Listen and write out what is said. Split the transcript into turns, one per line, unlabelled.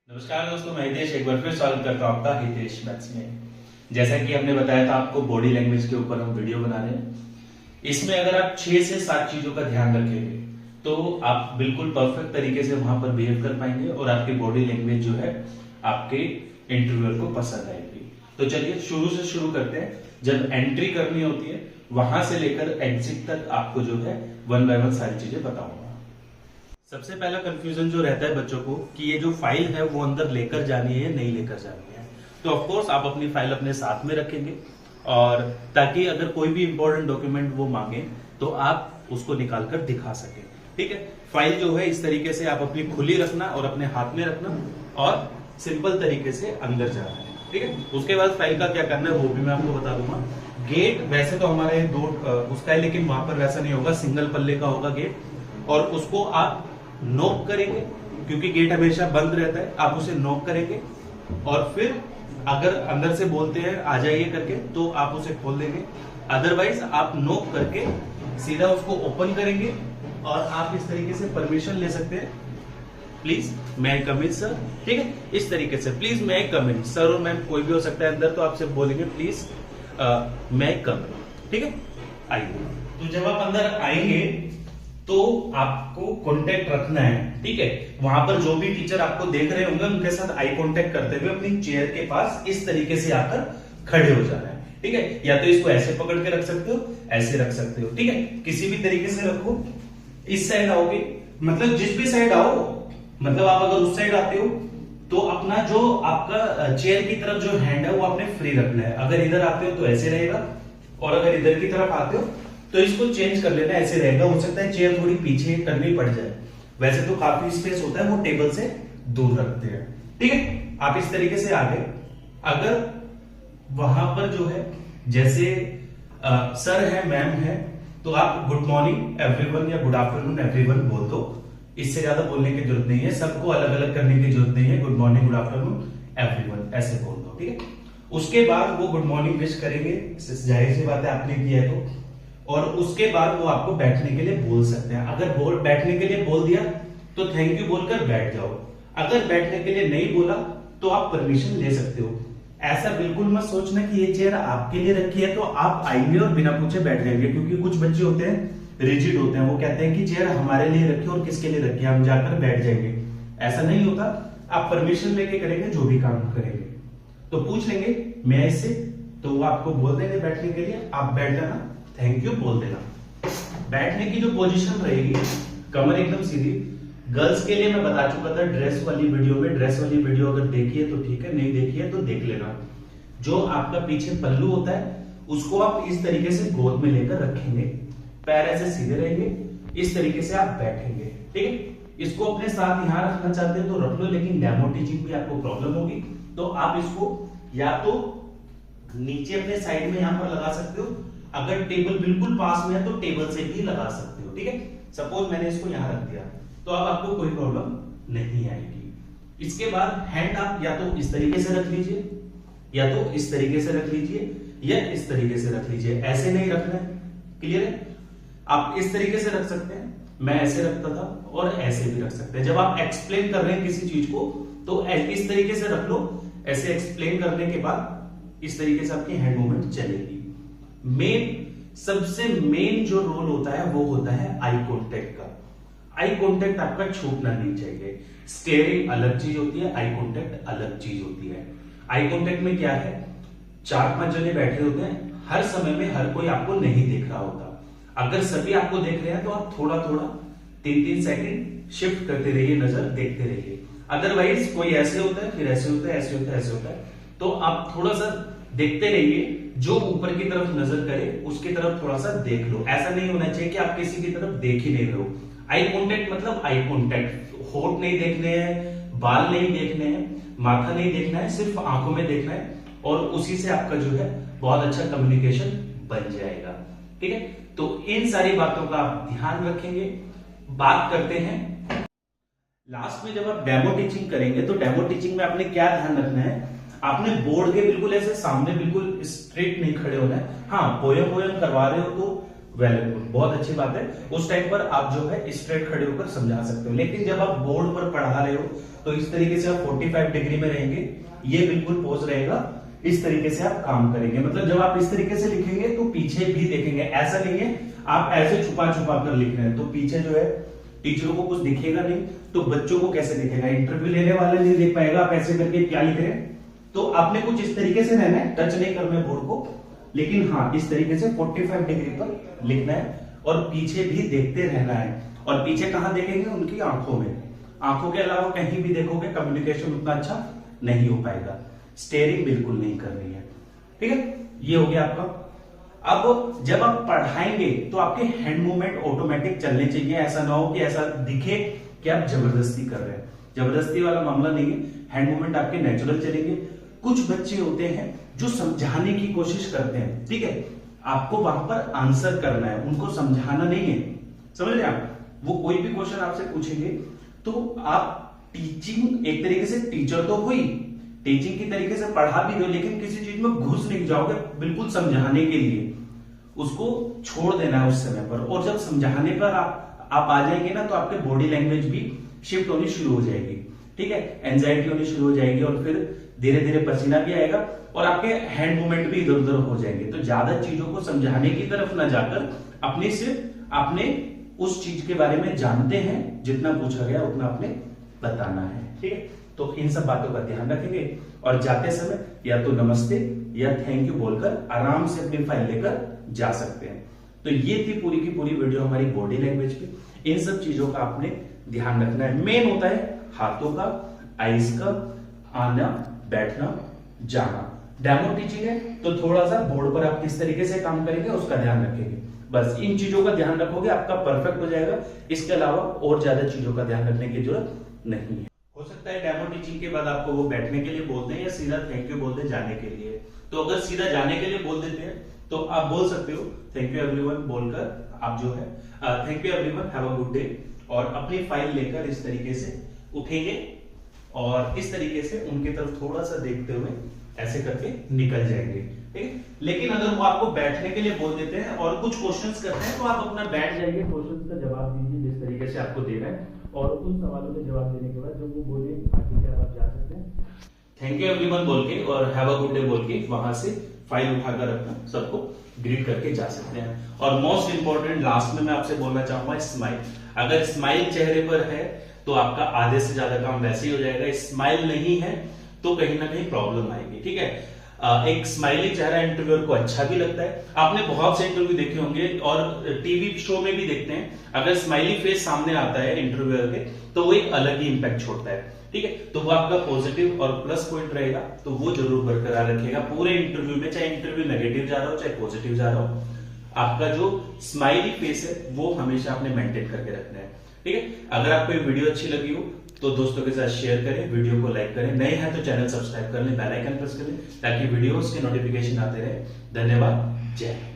नमस्कार दोस्तों, मैं हितेश एक बार फिर स्वागत करता हूं आपका हितेश मैथ्स में। जैसा कि हमने बताया था आपको बॉडी लैंग्वेज के ऊपर हम वीडियो बना रहे हैं। इसमें अगर आप 6 से 7 चीजों का ध्यान रखेंगे तो आप बिल्कुल परफेक्ट तरीके से वहां पर बिहेव कर पाएंगे और आपकी बॉडी लैंग्वेज जो है आपके इंटरव्यूअर को पसंद आएगी। तो चलिए शुरू से शुरू करते हैं। जब एंट्री करनी होती है वहां से लेकर एग्जिट तक आपको जो है वन बाय वन सारी चीजें बताऊंगा। सबसे पहला कंफ्यूजन जो रहता है बच्चों को कि ये जो फाइल है वो अंदर लेकर जानी है या नहीं लेकर जानी है। तो ऑफ कोर्स आप अपनी फाइल अपने साथ में रखेंगे और ताकि अगर कोई भी इंपॉर्टेंट डॉक्यूमेंट वो मांगे तो आप उसको निकाल कर दिखा सके। ठीक है, फाइल जो है इस तरीके से आप अपनी खुली रखना और अपने हाथ में रखना और सिंपल तरीके से अंदर जाना है। ठीक है, उसके बाद फाइल का क्या करना है वो भी मैं आपको बता दूंगा। गेट वैसे तो हमारे दो उसका है, लेकिन वहां पर वैसा नहीं होगा, सिंगल पल्ले का होगा गेट और उसको आप नॉक करेंगे क्योंकि गेट हमेशा बंद रहता है। आप उसे नॉक करेंगे और फिर अगर अंदर से बोलते हैं आ जाइए करके तो आप उसे खोल देंगे, अदरवाइज आप नॉक करके सीधा उसको ओपन करेंगे और आप इस तरीके से परमिशन ले सकते हैं, प्लीज मैं कम इन सर। ठीक है, इस तरीके से प्लीज मैं कम इन सर और मैम कोई भी हो सकता है अंदर, तो आपसे बोलेंगे प्लीज मैं कम इन। ठीक है, आइए। तो जब आप अंदर आएंगे तो आपको कांटेक्ट रखना है। ठीक है, वहां पर जो भी टीचर आपको देख रहे होंगे उनके साथ आई कांटेक्ट करते हुए अपनी चेयर के पास इस तरीके से आकर खड़े हो जाना है। ठीक है, या तो इसको ऐसे पकड़ के रख सकते हो, ऐसे रख सकते हो। ठीक है, किसी भी तरीके से रखो। इस साइड आओगे, मतलब जिस भी साइड आओ, मतलब आप अगर उस साइड आते हो तो अपना जो आपका चेयर की तरफ जो हैंड है वो आपने फ्री रखना है। अगर इधर आते हो तो ऐसे रहेगा और अगर इधर की तरफ आते हो तो इसको चेंज कर लेना, ऐसे रहेगा। हो सकता है चेयर थोड़ी पीछे करनी पड़ जाए, वैसे तो काफी स्पेस होता है, वो टेबल से दूर रखते हैं। ठीक है, आप इस तरीके से आगे, अगर वहां पर जो है जैसे सर है मैम है तो आप गुड मॉर्निंग एवरीवन या गुड आफ्टरनून एवरीवन बोल दो। इससे ज्यादा बोलने की जरूरत नहीं है, सबको अलग अलग करने की जरूरत नहीं है। Good morning good afternoon everyone ऐसे बोल दो। ठीक है, उसके बाद वो गुड मॉर्निंग विश करेंगे, जाहिर सी बात है आपने किया है तो, और उसके बाद वो आपको बैठने के लिए बोल सकते हैं। अगर बैठने के लिए बोल दिया तो थैंक यू बोलकर बैठ जाओ, अगर बैठने के लिए नहीं बोला तो आप परमिशन ले सकते हो। ऐसा बिल्कुल मत सोचना कि ये चेयर आपके लिए रखी है तो आप आएंगे और बिना पूछे बैठ जाएंगे, क्योंकि कुछ बच्चे होते हैं रिजिड होते हैं, वो कहते हैं कि चेयर हमारे लिए रखी और किसके लिए रखी है, हम जाकर बैठ जाएंगे। ऐसा नहीं होता, आप परमिशन लेके करेंगे जो भी काम करेंगे। तो पूछ लेंगे मैं इससे, तो वो आपको बोल देंगे बैठने के लिए, आप बैठ जाना, थैंक यू बोल देना। बैठने की जो पोजीशन रहेगी, कमर एकदम सीधी। गर्ल्स के लिए मैं बता चुका था ड्रेस वाली वीडियो में, ड्रेस वाली वीडियो अगर देखी है तो ठीक है, नहीं देखी है तो देख लेना। जो आपका पीछे पल्लू होता है उसको आप इस तरीके से गोद में लेकर रखेंगे, पैर ऐसे सीधे रहेंगे, इस तरीके से आप बैठेंगे। ठीक है, इसको अपने साथ यहां रखना चाहते हैं तो रख लो, लेकिन डेमो टीचिंग में आपको प्रॉब्लम होगी तो आप इसको या तो नीचे अपने साइड में यहां पर लगा सकते हो, अगर टेबल बिल्कुल पास में है तो टेबल से भी लगा सकते हो। ठीक है, सपोज मैंने इसको यहां रख दिया तो अब आपको कोई प्रॉब्लम नहीं आएगी। इसके बाद हैंड आप या तो इस तरीके से रख लीजिए, या तो इस तरीके से रख लीजिए, या इस तरीके से रख लीजिए। ऐसे नहीं रखना है, क्लियर है? आप इस तरीके से रख सकते हैं, मैं ऐसे रखता था, और ऐसे भी रख सकते हैं। जब आप एक्सप्लेन कर रहे हैं किसी चीज को तो इस तरीके से रख लो, ऐसे एक्सप्लेन करने के बाद इस तरीके से आपकी हैंड मूवमेंट चलेगी। सबसे मेन जो रोल होता है वो होता है आई कांटेक्ट का। आई कांटेक्ट आपका छूटना नहीं चाहिए। स्टेयरिंग अलग चीज होती है, आई कांटेक्ट अलग चीज होती है। आई कांटेक्ट में क्या है, 4-5 जने बैठे होते हैं, हर समय में हर कोई आपको नहीं देख रहा होता। अगर सभी आपको देख रहे हैं तो आप थोड़ा थोड़ा 3-3 सेकंड शिफ्ट करते रहिए, नजर देखते रहिए। अदरवाइज कोई ऐसे होता है, फिर ऐसे होता है, ऐसे होता है, ऐसे होता है, तो आप थोड़ा सा देखते रहिए। जो ऊपर की तरफ नजर करे उसकी तरफ थोड़ा सा देख लो। ऐसा नहीं होना चाहिए कि आप किसी की तरफ देख ही नहीं रहे हो। आई कांटेक्ट मतलब आई कांटेक्ट, होठ नहीं देखने हैं, बाल नहीं देखने हैं, माथा नहीं देखना है, सिर्फ आंखों में देखना है, और उसी से आपका जो है बहुत अच्छा कम्युनिकेशन बन जाएगा। ठीक है, तो इन सारी बातों का आप ध्यान रखेंगे। बात करते हैं लास्ट में, जब आप डेमो टीचिंग करेंगे तो डेमो टीचिंग में आपने क्या ध्यान रखना है, आपने बोर्ड के बिल्कुल ऐसे सामने बिल्कुल स्ट्रेट नहीं खड़े होना है। हाँ, पोयम करवा रहे हो तो वेल, बहुत अच्छी बात है। उस टाइम पर आप जो है स्ट्रेट खड़े होकर समझा सकते हो, लेकिन जब आप बोर्ड पर पढ़ा रहे हो तो इस तरीके से आप 45 डिग्री में रहेंगे, ये बिल्कुल पोज रहेगा, इस तरीके से आप काम करेंगे। मतलब जब आप इस तरीके से लिखेंगे तो पीछे भी देखेंगे, ऐसा नहीं है आप ऐसे छुपा छुपा कर लिख रहे हैं तो पीछे जो है टीचरों को कुछ दिखेगा नहीं, तो बच्चों को कैसे दिखेगा, इंटरव्यू लेने वाला नहीं देख पाएगा आप ऐसे करके क्या लिख रहे हैं। तो आपने कुछ इस तरीके से रहना है, टच नहीं करना है बोर्ड को, लेकिन हाँ इस तरीके से 45 डिग्री पर लिखना है और पीछे भी देखते रहना है। और पीछे कहां देखेंगे, उनकी आंखों में। आंखों के अलावा कहीं भी देखोगे कम्युनिकेशन उतना अच्छा नहीं हो पाएगा। स्टेयरिंग बिल्कुल नहीं करनी है, ठीक है। ये हो गया आपका। अब जब आप पढ़ाएंगे तो आपके हैंड मूवमेंट ऑटोमेटिक चलने चाहिए, ऐसा ना हो कि ऐसा दिखे कि आप जबरदस्ती कर रहे हैं। जबरदस्ती वाला मामला नहीं है, हैंड मूवमेंट आपके नेचुरल चलेंगे। कुछ बच्चे होते हैं जो समझाने की कोशिश करते हैं, ठीक है, आपको वहां पर आंसर करना है, उनको समझाना नहीं है, समझ रहे आप। वो कोई भी क्वेश्चन आपसे पूछेंगे तो आप टीचिंग एक तरीके से टीचर तो हुई, टीचिंग की तरीके से पढ़ा भी दो, लेकिन किसी चीज में घुस नहीं जाओगे बिल्कुल समझाने के लिए, उसको छोड़ देना है उस समय पर। और जब समझाने पर आप आ जाएंगे ना तो आपके बॉडी लैंग्वेज भी शिफ्ट होनी शुरू हो जाएगी, ठीक है, एंजाइटी होनी शुरू हो जाएगी और फिर धीरे धीरे पसीना भी आएगा और आपके हैंड मूवमेंट भी इधर उधर हो जाएंगे। तो ज्यादा चीजों को समझाने की तरफ ना जाकर अपने सिर्फ आपने उस चीज के बारे में जानते हैं, जितना पूछा गया उतना आपने बताना है, ठीक है। तो इन सब बातों का ध्यान रखेंगे और जाते समय या तो नमस्ते या थैंक यू बोलकर आराम से अपनी फाइल लेकर जा सकते हैं। तो ये थी पूरी की पूरी वीडियो हमारी बॉडी लैंग्वेज पे। इन सब चीजों का आपने ध्यान रखना है। मेन होता है हाथों का, आईज का, आना, बैठना, जाना। डेमो टीचिंग है तो थोड़ा सा बोर्ड पर आप किस तरीके से काम करेंगे उसका ध्यान रखेंगे। बस इन चीजों का ध्यान रखोगे आपका परफेक्ट हो जाएगा। इसके अलावा और ज्यादा चीजों का ध्यान रखने की जरूरत नहीं है। हो सकता है डेमो टीचिंग के बाद आपको वो बैठने के लिए बोलते हैं या सीधा थैंक यू बोलते हैं जाने के लिए। तो अगर सीधा जाने के लिए बोल देते हैं तो आप बोल सकते हो थैंक यू एवरीवन बोलकर आप जो है thank you everyone have a good day, और अपनी फाइल लेकर इस तरीके से उठेंगे और इस तरीके से उनकी तरफ थोड़ा सा देखते हुए ऐसे करके निकल जाएंगे, ठीक है। लेकिन अगर वो आपको बैठने के लिए बोल देते हैं और कुछ क्वेश्चंस करते हैं तो आप अपना बैठ जाइए, क्वेश्चंस का जवाब दीजिए जिस तरीके से आपको देना है, और उन सवालों के जवाब देने के बाद जब वो बोले आगे क्या आप जा सकते हैं थैंक यू एवरीवन बोल के और हैव अ गुड डे बोल के वहां से फाइल उठाकर अपना सबको ग्रीट करके जा सकते हैं। और मोस्ट इंपॉर्टेंट लास्ट में मैं आपसे बोलना चाहूंगा स्माइल। अगर स्माइल चेहरे पर है तो आपका आधे से ज्यादा काम वैसे ही हो जाएगा। स्माइल नहीं है तो कहीं ना कहीं प्रॉब्लम आएगी, ठीक है। एक स्माइली चेहरा इंटरव्यूअर को अच्छा भी लगता है। आपने बहुत से इंटरव्यू देखे होंगे और टीवी शो में भी देखते हैं, अगर स्माइली फेस सामने आता है इंटरव्यूअर के तो वो एक अलग ही इंपैक्ट छोड़ता है, ठीक है। तो वो आपका पॉजिटिव और प्लस पॉइंट रहेगा, तो वो जरूर बरकरार रखेगा पूरे इंटरव्यू में, चाहे इंटरव्यू नेगेटिव जा रहा हो चाहे पॉजिटिव जा रहा हो। आपका जो स्माइली फेस है वो हमेशा आपने मेंटेन करके रखना है, ठीक है। अगर आपको ये वीडियो अच्छी लगी हो तो दोस्तों के साथ शेयर करें, वीडियो को लाइक करें, नए हैं तो चैनल सब्सक्राइब कर लें, बेल आइकन प्रेस कर लें ताकि वीडियोस के नोटिफिकेशन आते रहे। धन्यवाद, जय हिंद।